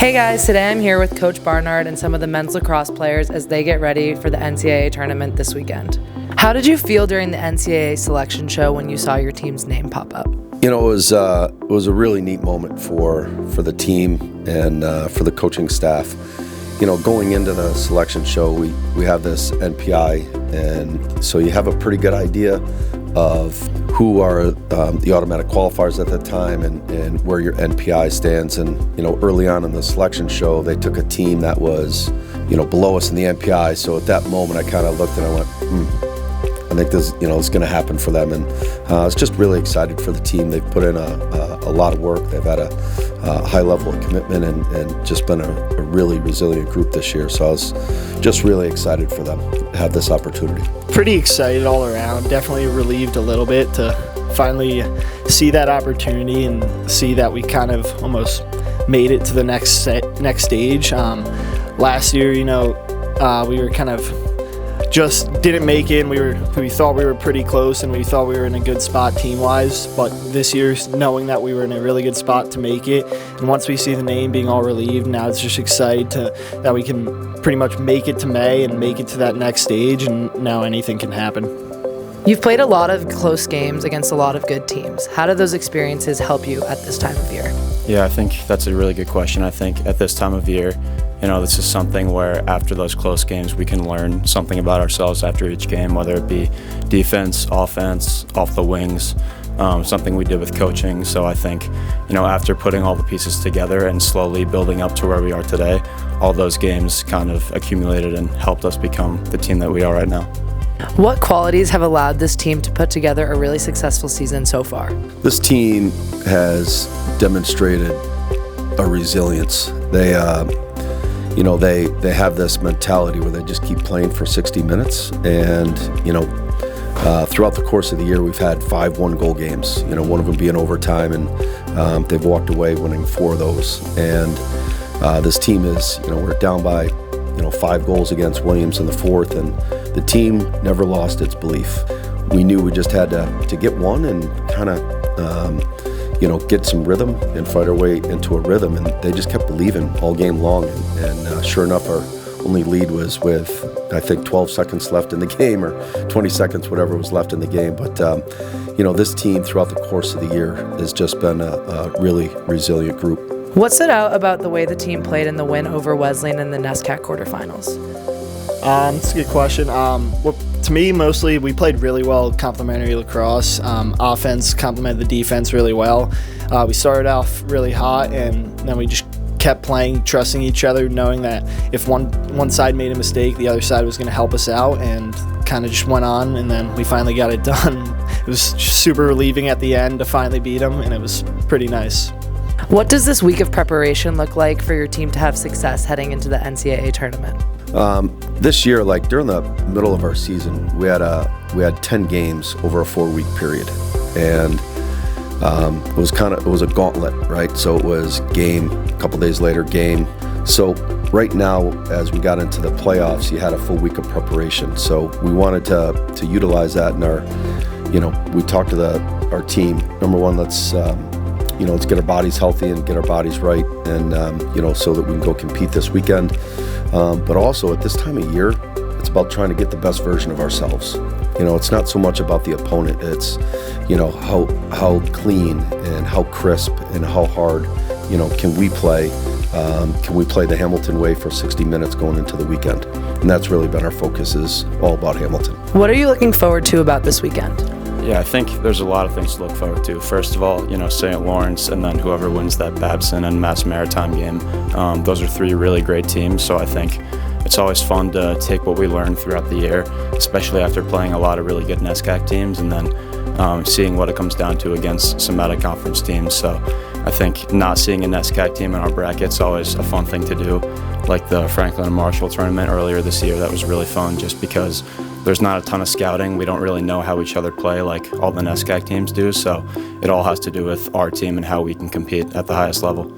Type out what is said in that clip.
Hey guys, today I'm here with Coach Barnard and some of the men's lacrosse players as they get ready for the NCAA tournament this weekend. How did you feel during the NCAA selection show when you saw your team's name pop up? You know, it was a really neat moment for the team and for the coaching staff. You know, going into the selection show, we have this NPI, and so you have a pretty good idea of who are the automatic qualifiers at that time and where your NPI stands. And, you know, early on in the selection show, they took a team that was, you know, below us in the NPI. So at that moment, I kind of looked and I went, I think this, you know, is going to happen for them. And I was just really excited for the team. They've put in a lot of work. They've had a high level of commitment and just been a really resilient group this year. So I was just really excited for them to have this opportunity. Pretty excited all around. Definitely relieved a little bit to finally see that opportunity and see that we kind of almost made it to the next stage. Last year, you know, we were kind of just didn't make it. We thought we were pretty close and we thought we were in a good spot team-wise, but this year, knowing that we were in a really good spot to make it, and once we see the name being all relieved, now it's just excited that we can pretty much make it to May and make it to that next stage, and now anything can happen. You've played a lot of close games against a lot of good teams. How do those experiences help you at this time of year? Yeah, I think that's a really good question. I think at this time of year, you know, this is something where after those close games, we can learn something about ourselves after each game, whether it be defense, offense, off the wings, something we did with coaching. So I think, you know, after putting all the pieces together and slowly building up to where we are today, all those games kind of accumulated and helped us become the team that we are right now. What qualities have allowed this team to put together a really successful season so far? This team has demonstrated a resilience. They have this mentality where they just keep playing for 60 minutes. And, you know, throughout the course of the year, we've had 5 one-goal games, you know, one of them being overtime, and they've walked away winning 4 of those. And this team is, you know, we're down by, you know, 5 goals against Williams in the 4th, and the team never lost its belief. We knew we just had to get one and kind of, you know, get some rhythm and fight our way into a rhythm, and they just kept believing all game long. And sure enough, our only lead was with, I think, 12 seconds left in the game, or 20 seconds, whatever was left in the game. But, you know, this team throughout the course of the year has just been a really resilient group. What stood out about the way the team played in the win over Wesleyan in the NESCAC quarterfinals? That's a good question. To me, mostly, we played really well complementary lacrosse. Offense complemented the defense really well. We started off really hot, and then we just kept playing, trusting each other, knowing that if one side made a mistake, the other side was going to help us out, and kind of just went on, and then we finally got it done. It was super relieving at the end to finally beat them, and it was pretty nice. What does this week of preparation look like for your team to have success heading into the NCAA tournament? This year, like during the middle of our season, we had 10 games over a 4-week period, and it was a gauntlet, right? So it was game, a couple days later, game. So right now, as we got into the playoffs, you had a full week of preparation. So we wanted to utilize that in our, you know, we talked to our team. Number one, let's get our bodies healthy and get our bodies right, and you know, so that we can go compete this weekend. But also at this time of year, it's about trying to get the best version of ourselves. You know, it's not so much about the opponent. It's, you know, how clean and how crisp and how hard, you know, can we play? Can we play the Hamilton way for 60 minutes going into the weekend? And that's really been our focus, is all about Hamilton. What are you looking forward to about this weekend? Yeah, I think there's a lot of things to look forward to. First of all, you know, St. Lawrence, and then whoever wins that Babson and Mass Maritime game. Those are 3 really great teams, so I think it's always fun to take what we learned throughout the year, especially after playing a lot of really good NESCAC teams, and then seeing what it comes down to against some out-of-conference teams. So I think not seeing a NESCAC team in our bracket is always a fun thing to do. Like the Franklin and Marshall tournament earlier this year, that was really fun just because there's not a ton of scouting. We don't really know how each other play like all the NESCAC teams do, so it all has to do with our team and how we can compete at the highest level.